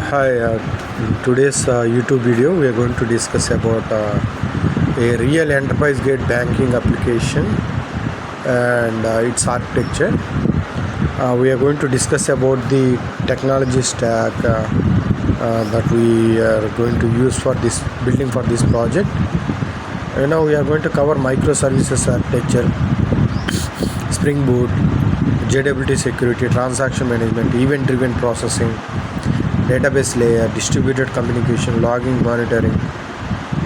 Hi, in today's YouTube video we are going to discuss about a real enterprise grade banking application and its architecture. We are going to discuss about the technology stack that we are going to use for this building for this project. We are going to cover microservices architecture, Spring Boot, JWT security, transaction management, event driven processing, database layer, distributed communication, logging, monitoring,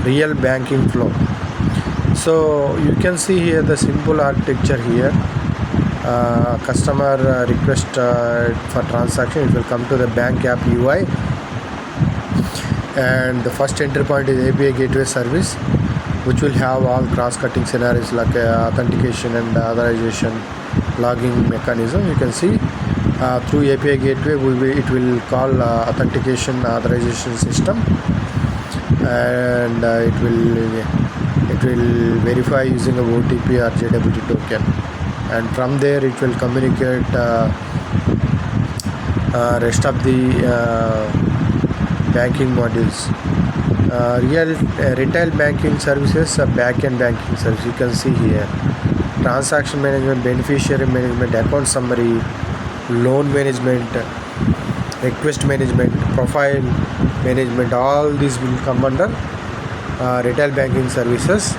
real banking flow. So you can see here the simple architecture here. Customer request for transaction, it will come to the bank app UI, and the first entry point is API gateway service, which will have all cross-cutting scenarios like authentication and authorization, logging mechanism. You can see through API gateway it will call authentication authorization system, and it will verify using a OTP or JWT token, and from there it will communicate rest of the banking modules. Retail banking services, back-end banking service. You can see here transaction management, beneficiary management, account summary, loan management, request management, profile management. All these will come under retail banking services,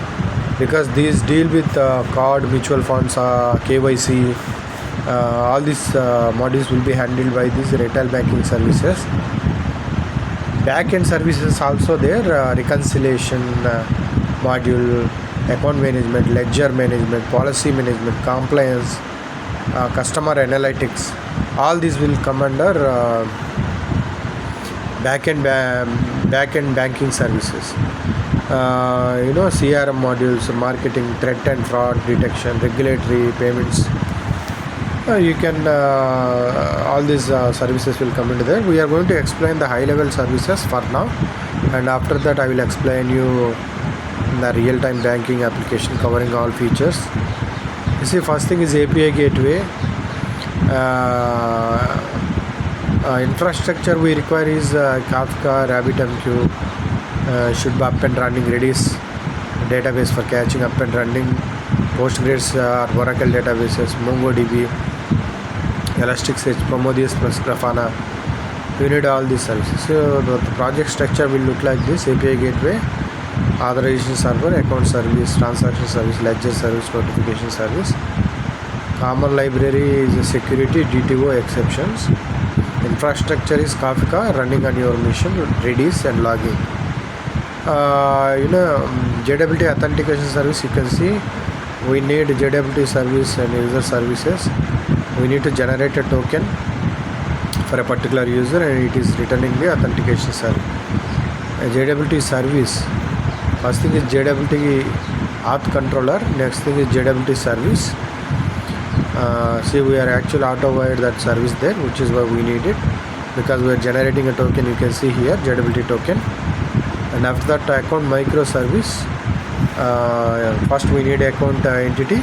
because these deal with card, mutual funds, KYC. All these modules will be handled by these retail banking services. Back-end services also there, reconciliation module, account management, ledger management, policy management, compliance, customer analytics. All these will come under back-end banking services. CRM modules, marketing, threat and fraud detection, regulatory payments. You can all these services will come into there. We are going to explain the high level services for now, and after that I will explain you the real time banking application covering all features. You see, first thing is API gateway. Infrastructure we require is Kafka, RabbitMQ, should be up and running. Redis database for catching up and running, Postgres or Oracle databases, MongoDB, Elasticsearch, Prometheus plus Grafana. You need all these services. So the project structure will look like this: API gateway, authorization server, account service, transaction service, ledger service, notification service. Common library is a security, DTO exceptions. Infrastructure is Kafka running on your machine, Redis and logging. JWT authentication service, you can see we need JWT service and user services. We need to generate a token for a particular user, and it is returning the authentication service. A JWT service, first thing is JWT auth controller, next thing is JWT service. See, we are actually auto-wired that service there, which is why we need it, because we are generating a token. You can see here JWT token, and after that account microservice. First we need account entity,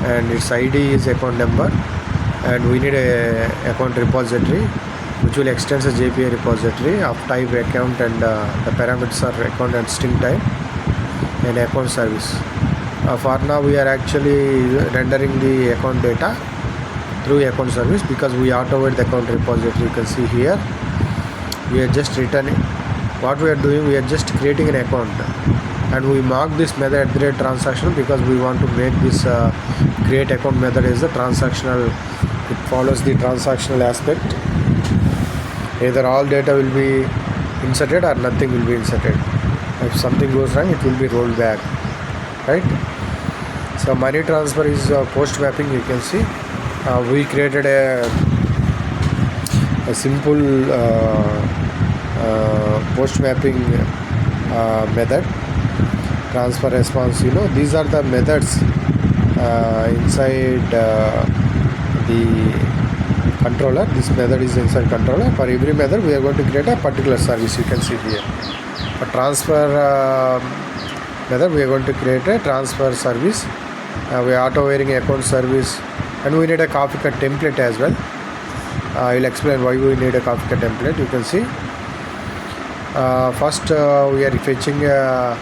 and its ID is account number, and we need a account repository, which will extend as JPA repository of type account, and the parameters are account and string type, and account service. For now we are actually rendering the account data through account service, because we auto-write the account repository. You can see here we are just returning what we are doing. We are just creating an account, and we mark this method @transaction, because we want to make this create account method as a transactional. It follows the transactional aspect. Either all data will be inserted or nothing will be inserted. If something goes wrong, it will be rolled back, right? So money transfer is post mapping. You can see we created a simple post mapping method. Transfer response, these are the methods inside the controller. This method is inside controller. For every method we are going to create a particular service. You can see here for transfer method we are going to create a transfer service. We are auto wiring account service, and we need a Kafka template as well. I will explain why we need a Kafka template. You can see first we are fetching a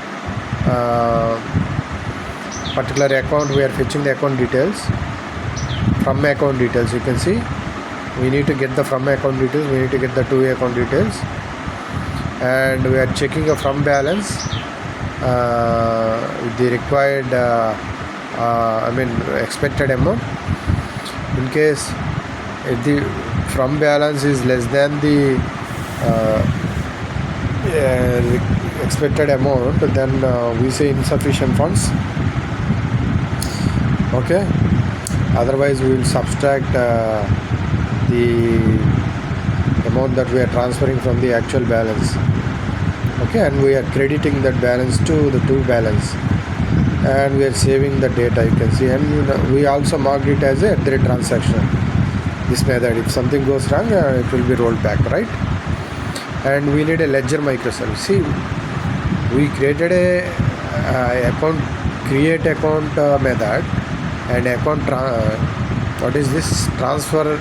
particular account. We are fetching the account details from account details. You can see we need to get the from account details, we need to get the to account details, and we are checking a from balance with the required expected amount. In case if the from balance is less than the expected amount, then we say insufficient funds. Okay, otherwise we will subtract the amount that we are transferring from the actual balance. Okay, and we are crediting that balance to the to balance, and we are saving the data. You can see, and we also marked it as a transaction. This method, if something goes wrong, it will be rolled back, right? And we need a ledger microservice. See, we created a account create account method and account what is this transfer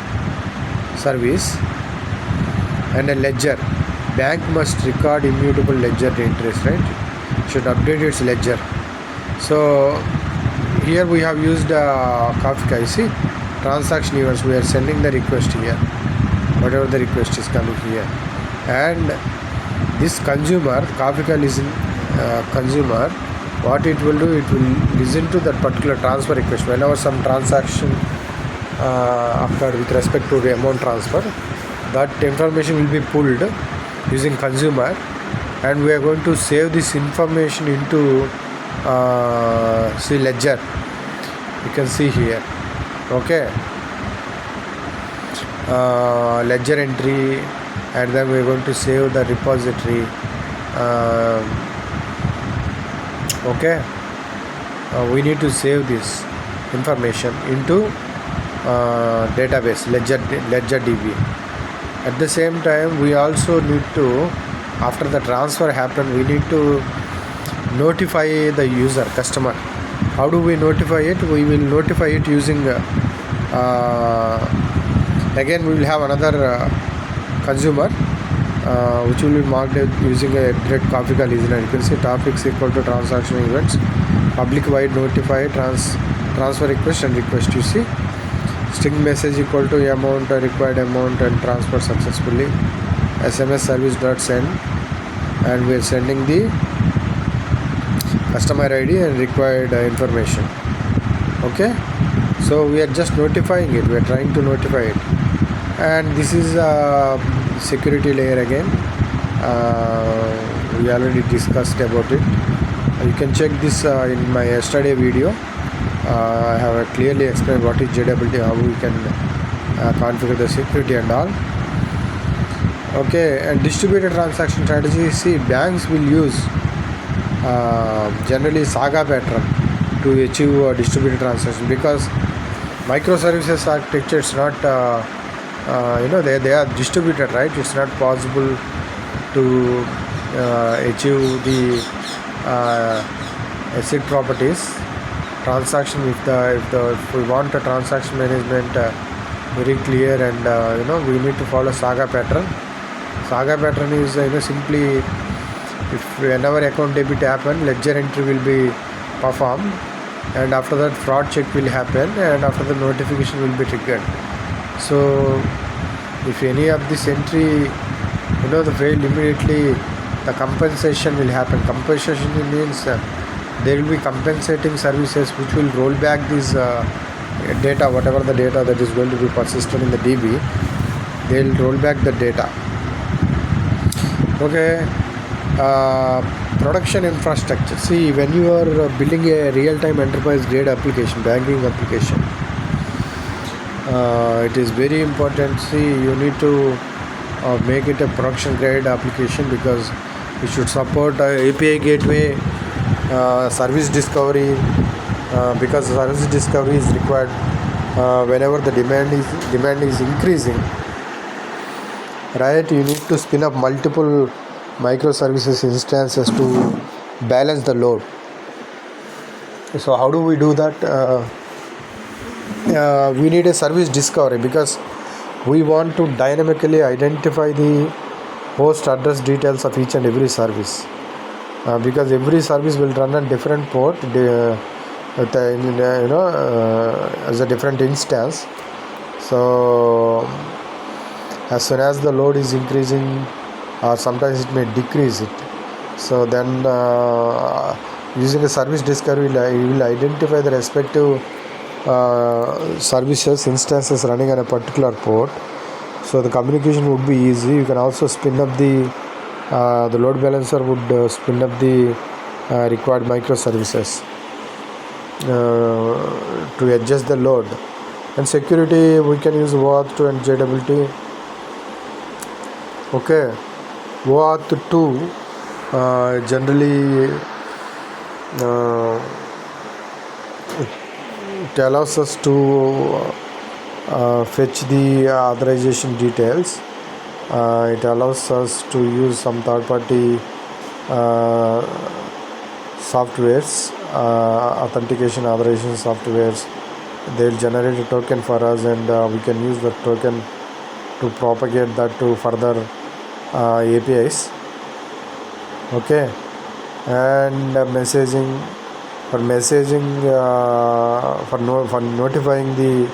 service and a ledger. Bank must record immutable ledger entries, right? Should update its ledger. So here we have used Kafka. You see, transaction events, we are sending the request here, whatever the request is coming here, and this consumer, Kafka listen consumer, what it will do, it will listen to that particular transfer request. Whenever some transaction occurred with respect to the amount transfer, that information will be pulled using consumer, and we are going to save this information into see ledger. You can see here. Okay, ledger entry, and then we are going to save the repository. Okay, we need to save this information into database ledger DB. At the same time, we also need to, after the transfer happened, we need to notify the user, customer. How do we notify it? We will notify it using again we will have another consumer which will be marked using a direct Kafka listener. You can see topics equal to transaction events, public void notify transfer request and request. You see, string message equal to amount, required amount, and transfer successfully. SMS service dot send, and we are sending the customer ID and required information. Okay, so we are just notifying it, we are trying to notify it. And this is a security layer again. We already discussed about it. You can check this in my yesterday video. I have clearly explained what is JWT, how we can configure the security and all. Okay, and distributed transaction strategy. See, banks will use generally Saga pattern to achieve distributed transaction, because microservices architecture is not they are distributed, right? It's not possible to achieve the asset properties transaction. If we want a transaction management very clear, and we need to follow Saga pattern. Saga pattern is simply, if whenever account debit happen, ledger entry will be performed, and after that fraud check will happen, and after the notification will be triggered. So if any of this entry the failed, immediately the compensation will happen. Compensation means there will be compensating services which will roll back this data, whatever the data that is going to be persisted in the DB, they will roll back the data. Okay, production infrastructure. See, when you are building a real-time enterprise grade application, banking application, it is very important. See, you need to make it a production grade application, because it should support API gateway, service discovery, because service discovery is required whenever the demand is increasing, right? You need to spin up multiple microservices instances to balance the load. So how do we do that? We need a service discovery, because We want to dynamically identify the host address details of each and every service, because every service will run on different port as a different instance. So as soon as the load is increasing, or sometimes it may decrease it, so then using a service discovery, you will identify the respective services instances running on a particular port, so the communication would be easy. You can also spin up the load balancer would spin up the required microservices to adjust the load. And security, we can use OAuth 2 and JWT. Okay, OAuth 2 generally it allows us to fetch the authorization details. It allows us to use some third-party softwares, authentication authorization softwares. They'll generate a token for us, and we can use the token to propagate that to further APIs. Okay, and messaging for notifying the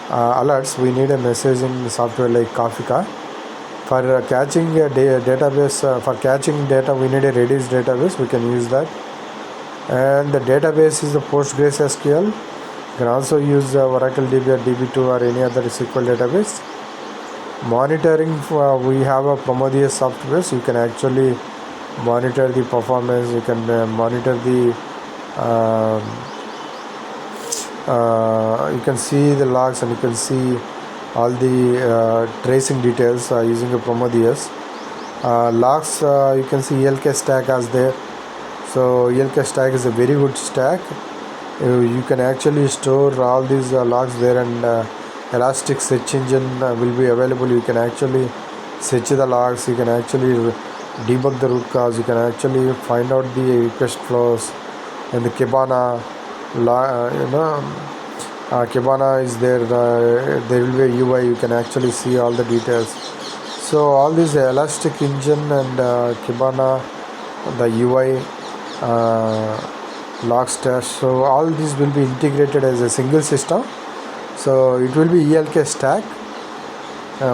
alerts, we need a messaging software like Kafka. For catching a database, for catching data, we need a Redis database. We can use that, and the database is the PostgreSQL. You can also use Oracle DB or DB2 or any other SQL database. Monitoring, we have a Prometheus software, so you can actually monitor the performance. You can monitor the you can see the logs, and you can see all the tracing details using a Prometheus. Logs, you can see ELK stack as there. So ELK stack is a very good stack. You can actually store all these logs there, and Elastic search engine will be available. You can actually search the logs. You can actually debug the root cause. You can actually find out the request flows. And the Kibana, Kibana is there. There will be a UI. You can actually see all the details. So all these Elastic engine and Kibana, the UI, Logstash, so all these will be integrated as a single system. So it will be ELK stack.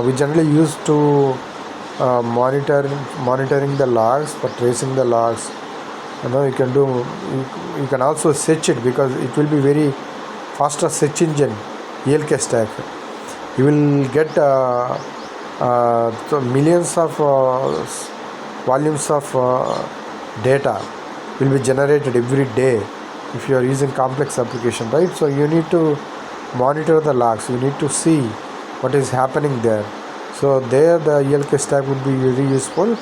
We generally use to monitoring the logs, for tracing the logs. You can do. You can also search it, because it will be very faster search engine. ELK stack. You will get millions of volumes of data will be generated every day if you are using complex application, right? So you need to monitor the logs. You need to see what is happening there. So there the ELK stack would be very useful.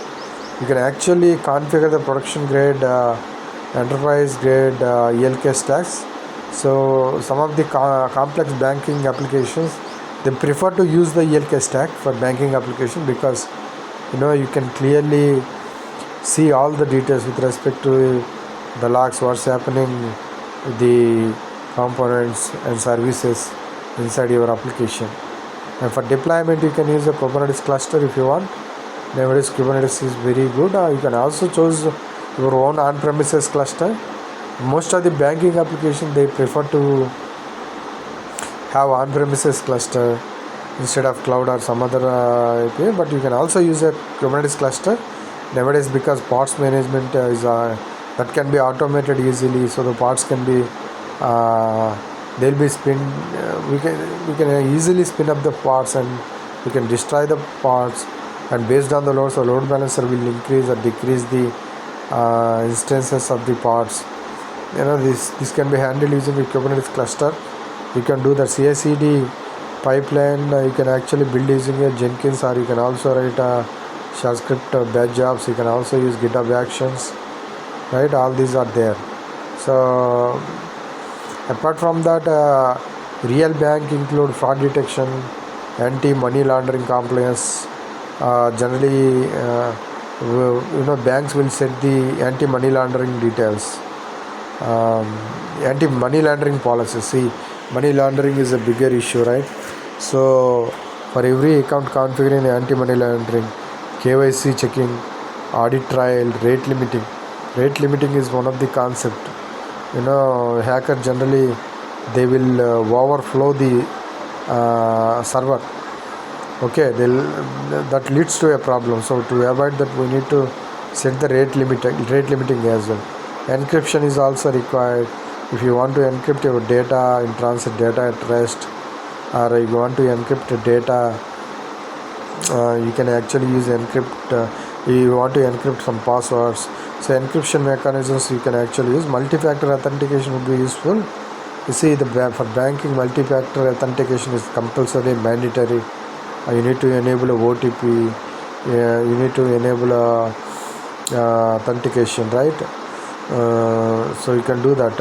You can actually configure the production grade, enterprise grade ELK stacks. So some of the complex banking applications, they prefer to use the ELK stack for banking application, because you can clearly see all the details with respect to the logs, what's happening with the components and services inside your application. And for deployment, you can use a Kubernetes cluster if you want. Nowadays Kubernetes is very good. You can also choose your own on-premises cluster. Most of the banking application, they prefer to have on-premises cluster instead of cloud or some other API, but you can also use a Kubernetes cluster nowadays, because pods management is that can be automated easily. So the pods can be they'll be we can easily spin up the pods, and we can destroy the pods, and based on the load, so load balancer will increase or decrease the instances of the pods. This can be handled using a Kubernetes cluster. You can do the CI/CD pipeline. You can actually build using a Jenkins, or you can also write a shell script batch jobs. You can also use GitHub Actions, right? All these are there. So apart from that, real bank include fraud detection, anti-money laundering compliance. Generally, banks will set the anti-money laundering details, anti-money laundering policies. See, money laundering is a bigger issue, right? So For every account configuring anti-money laundering, KYC checking, audit trail, rate limiting. Rate limiting is one of the concept. Hacker generally they will overflow the server. Okay, that leads to a problem. So to avoid that, we need to set the rate limiting as well. Encryption is also required. If you want to encrypt your data in transit, data at rest, or you want to encrypt data, you can actually use encrypt. You want to encrypt some passwords. So encryption mechanisms you can actually use. Multi-factor authentication would be useful. You see, for banking, multi-factor authentication is compulsory, mandatory. You need to enable a OTP. You need to enable authentication, right? So you can do that.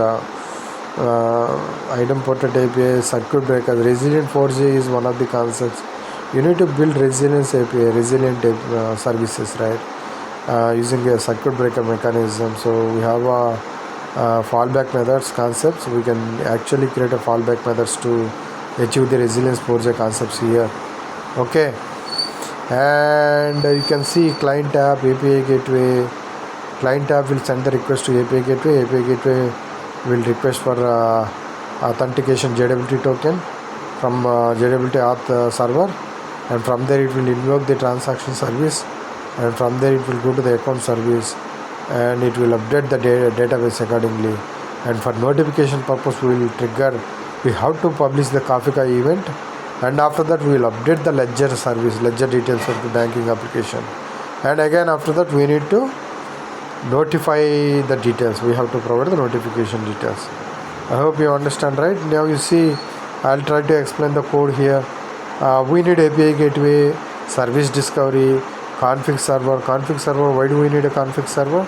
Item ported API, circuit breaker, resilient 4G is one of the concepts. You need to build resilience API, resilient services, right? Using a circuit breaker mechanism. So we have fallback methods concepts. We can actually create a fallback methods to achieve the resilience 4G concepts here. Okay, and you can see client tab, API gateway. Client tab will send the request to API gateway. API gateway will request for authentication JWT token from JWT auth server, and from there it will invoke the transaction service, and from there it will go to the account service, and it will update the database accordingly. And for notification purpose, we will trigger. We have to publish the Kafka event, and after that we will update the ledger service, ledger details of the banking application, and again after that we need to notify the details. We have to provide the notification details. I hope you understand, right? Now you see, I'll try to explain the code here. We need API gateway, service discovery, config server. Config server, why do we need a config server?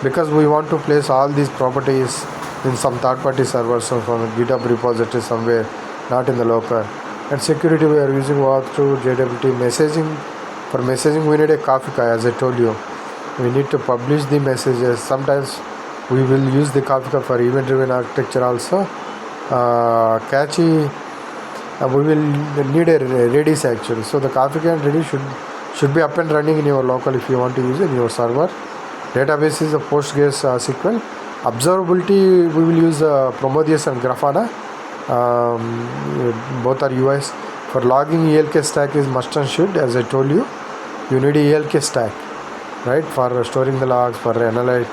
Because we want to place all these properties in some third-party servers, so from a GitHub repository somewhere, not in the local. And security, we are using walkthrough, JWT. Messaging, for messaging we need a Kafka, as I told you. We need to publish the messages. Sometimes we will use the Kafka for event-driven architecture also. Cache, we will need a Redis actually. So the Kafka and Redis should be up and running in your local if you want to use it in your server. Database is a Postgres SQL. Observability, we will use Prometheus and Grafana. Both are UIs. For logging, ELK stack is must and should. As I told you, you need a ELK stack, right, for storing the logs, for analyze.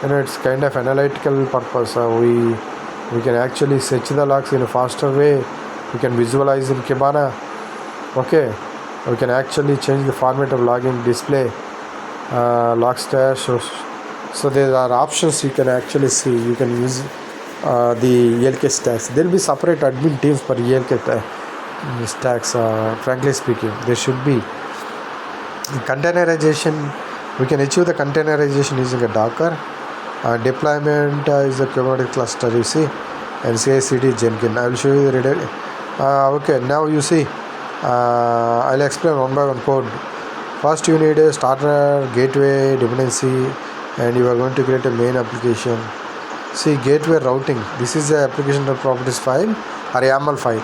It's kind of analytical purpose. We can actually search the logs in a faster way. We can visualize in Kibana. Okay, we can actually change the format of logging, display, Logstash. So there are options you can actually see. You can use the ELK stacks. There will be separate admin teams for ELK stacks. Frankly speaking, there should be. Containerization, we can achieve the containerization using a Docker. Deployment is a Kubernetes cluster, you see, and CI/CD Jenkins. I will show you the reader. Okay, now you see, I'll explain one by one code. First, you need a starter, gateway, dependency, and you are going to create a main application. See, gateway routing. This is the application properties file or YAML file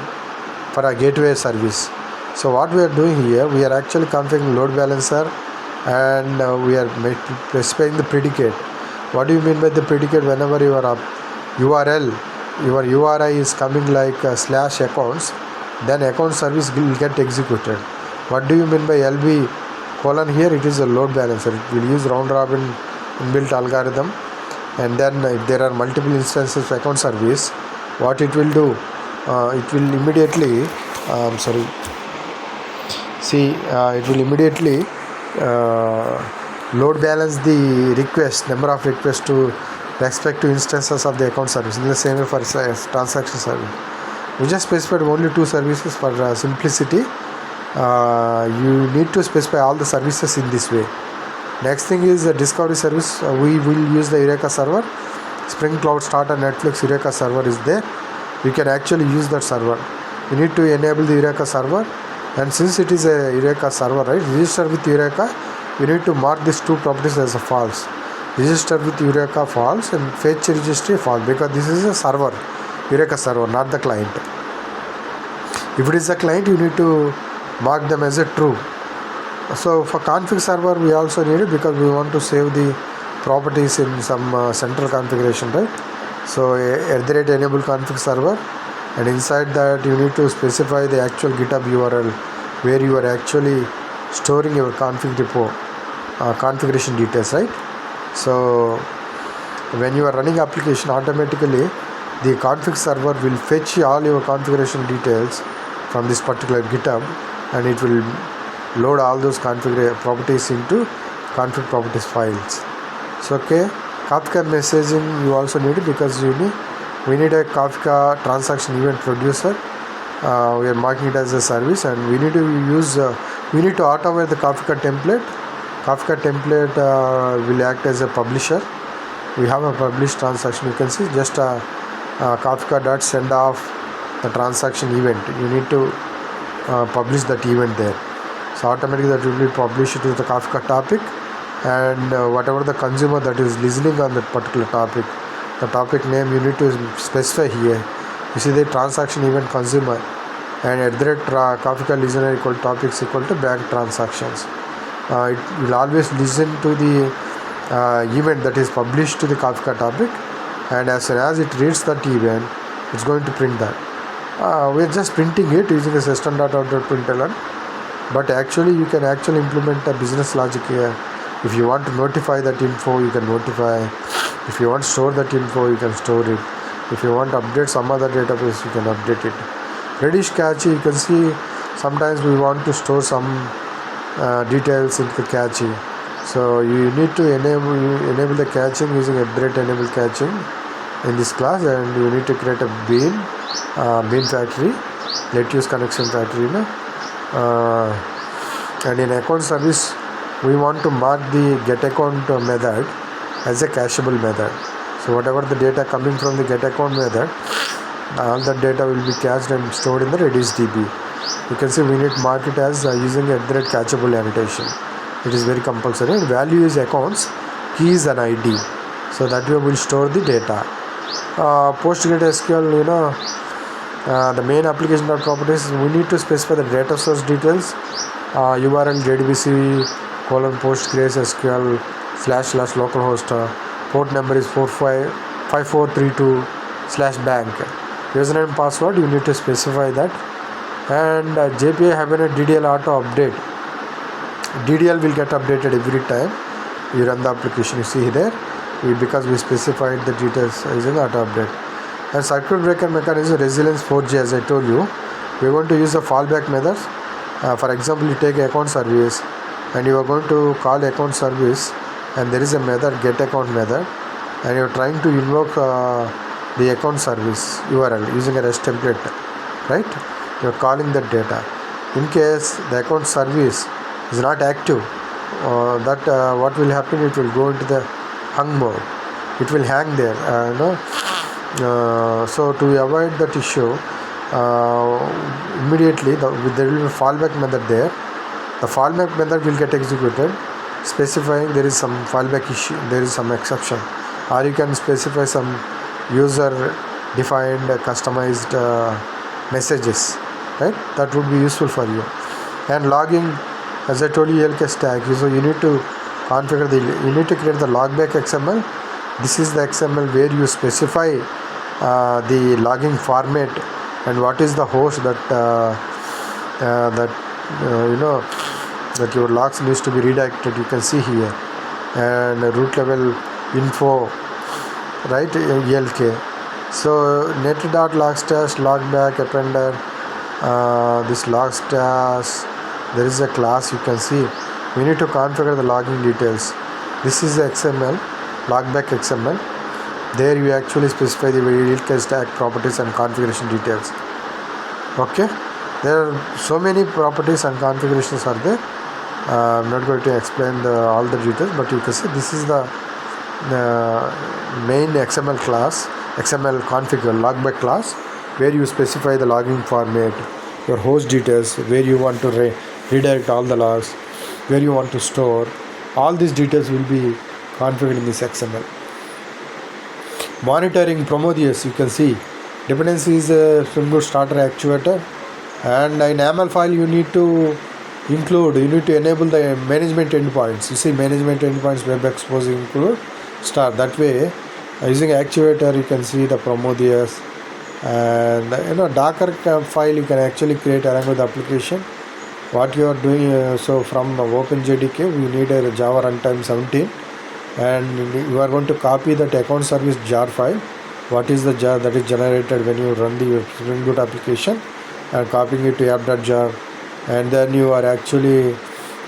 for a gateway service. So what we are doing here, we are actually configuring load balancer, and we are specifying the predicate. What do you mean by the predicate? Whenever your URL, your URI is coming like /accounts, then account service will get executed. What do you mean by LB colon here? It is a load balancer. It will use round robin inbuilt algorithm, and then if there are multiple instances of account service, what it will do, it will immediately it will immediately load balance the request, number of requests to respect to instances of the account service. In the same way for transaction service, we just specified only 2 services for simplicity. You need to specify all the services in this way. Next thing is the discovery service. We will use the Eureka server. Spring Cloud Starter Netflix Eureka server is there. You can actually use that server. You need to enable the Eureka server, and since it is a Eureka server, right, register with Eureka, you need to mark these 2 properties as a false. Register with Eureka false and fetch registry false, because this is a server, Eureka server, not the client. If it is a client, you need to mark them as a true. So for config server we also need it because we want to save the properties in some central configuration, right? So @enable config server, and inside that you need to specify the actual GitHub URL where you are actually storing your config repo configuration details, right? So when you are running application, automatically the config server will fetch all your configuration details from this particular GitHub, and it will load all those config properties into config properties files. So okay, Kafka messaging you also need it because we need a Kafka transaction event producer. We are marking it as a service, and we need to automate the Kafka template. Kafka template will act as a publisher. We have a published transaction. You can see just Kafka.send off the transaction event. You need to publish that event there. So automatically that will be published to the Kafka topic, and whatever the consumer that is listening on that particular topic, the topic name you need to specify here. You see the transaction event consumer, and Kafka listener equal topics equal to bank transactions. It will always listen to the event that is published to the Kafka topic, and as soon as it reads that event, it's going to print that. We're just printing it using a system.out.println, but actually you can actually implement a business logic here. If you want to notify that info, you can notify. If you want to store that info, you can store it. If you want to update some other database, you can update it. Redis cache, you can see sometimes we want to store some details into the cache. So you need to enable the caching using @enable caching in this class, and you need to create a bean factory, let use connection factory. And in account service we want to mark the get account method as a cacheable method. So whatever the data coming from the get account method, all that data will be cached and stored in the Redis DB. You can see we need to mark it as using @cacheable annotation. It is very compulsory, and value is accounts, key is an ID. So that way we will store the data. PostgreSQL, the main application properties, we need to specify the data source details, URL JDBC :PostgreSQL / localhost, port number is 5432/bank, username and password you need to specify that, and JPA having a DDL auto update. DDL will get updated every time you run the application. You see there, because we specified the details using auto update. And circuit breaker mechanism, resilience 4G, as I told you, we are going to use the fallback methods. For example, you take account service and you are going to call account service, and there is a method get account method, and you are trying to invoke the account service URL using a REST template, right? You are calling that data. In case the account service is not active, what will happen? It will go into the hung mode. It will hang there. So to avoid that issue, immediately there will be a fallback method there. The fallback method will get executed, specifying there is some fallback issue, there is some exception, or you can specify some user defined customized messages, right? That would be useful for you. And logging, as I told you, ELK stack. So you need to configure you need to create the logback XML. This is the XML where you specify the logging format and what is the host that that your logs needs to be redirected. You can see here, and root level info, right? ELK. So net.logstash logback appender, this logstash, there is a class. You can see we need to configure the logging details. This is the XML, logback XML. There you actually specify the ELK stack properties and configuration details. Okay, there are so many properties and configurations are there. I'm not going to explain all the details, but you can see this is the main XML class, XML configure logback class, where you specify the logging format, your host details, where you want to redirect all the logs, where you want to store. All these details will be configured in this XML. Monitoring Prometheus, you can see dependency is a Spring Boot starter actuator, And in YAML file you need to enable the management endpoints. You see management endpoints web expose include star. That way using actuator you can see the Prometheus, and Docker file you can actually create along with the application what you are doing. So from OpenJDK we need a Java runtime 17, and you are going to copy that account service jar file. What is the jar that is generated when you run the Spring Boot application, and copying it to app.jar, and then you are actually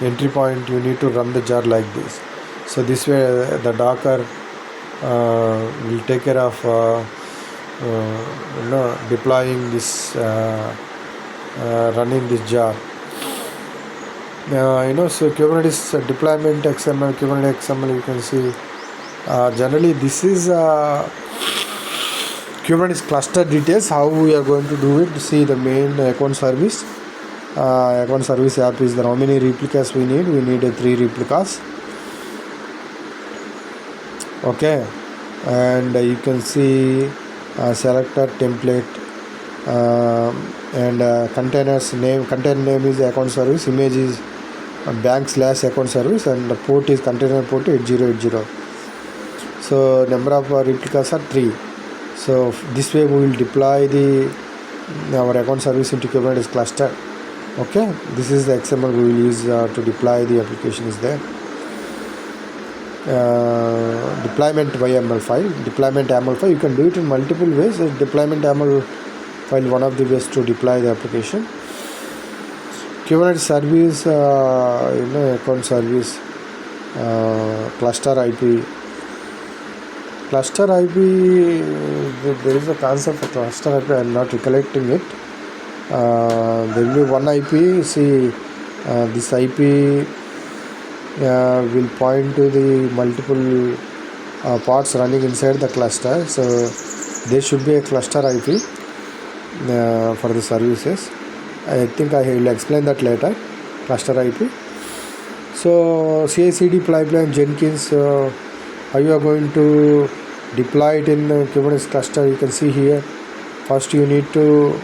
entry point you need to run the jar like this. So this way the Docker will take care of deploying this running this jar. So Kubernetes deployment XML, Kubernetes XML, you can see generally this is Kubernetes cluster details, how we are going to do it. See the main account service app is there. How many replicas we need? We need 3 replicas. Okay, and you can see selector template, and container name is account service, image is bank/account service, and the port is container port 8080. So number of replicas are 3. So this way we will deploy our account service into Kubernetes cluster. Okay, this is the XML we will use to deploy the application is there. Deployment by YAML file. Deployment YAML file, you can do it in multiple ways. Deployment YAML file, one of the ways to deploy the application. Kubernetes service, account service, cluster IP. Cluster IP, there is a concept for cluster IP, I am not recollecting it. There will be one IP. See, this IP will point to the multiple pods running inside the cluster. So there should be a cluster IP for the services. I think I will explain that later. Cluster IP. So CI/CD pipeline, Jenkins. How you are going to deploy it in Kubernetes cluster? You can see here. First you need to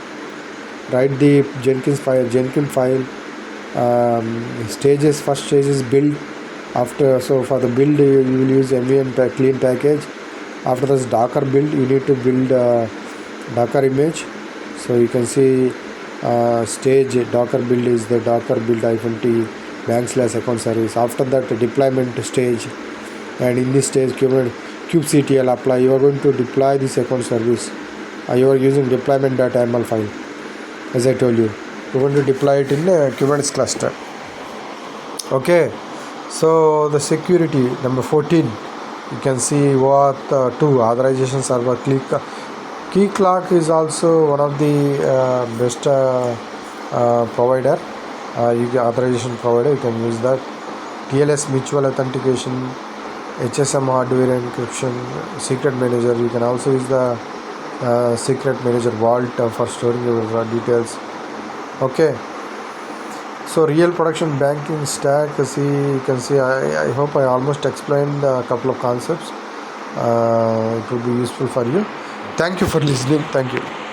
write the Jenkins file. Stages. First stage is build. So for the build you will use MVN clean package. After this Docker build, you need to build Docker image. So you can see stage Docker build is the Docker build -t bank/account service. After that deployment stage, and in this stage kubectl apply. You are going to deploy this account service. You are using deployment.yaml file. As I told you, you want to deploy it in a Kubernetes cluster. Okay, so the security number 14, you can see what 2 authorization server Keycloak is also one of the best provider, authorization provider. You can use that. TLS mutual authentication, HSM hardware encryption, secret manager. You can also use the secret manager vault for storing your details. Okay, so real production banking stack. See, you can see I hope I almost explained a couple of concepts. It will be useful for you. Thank you for listening. Thank you.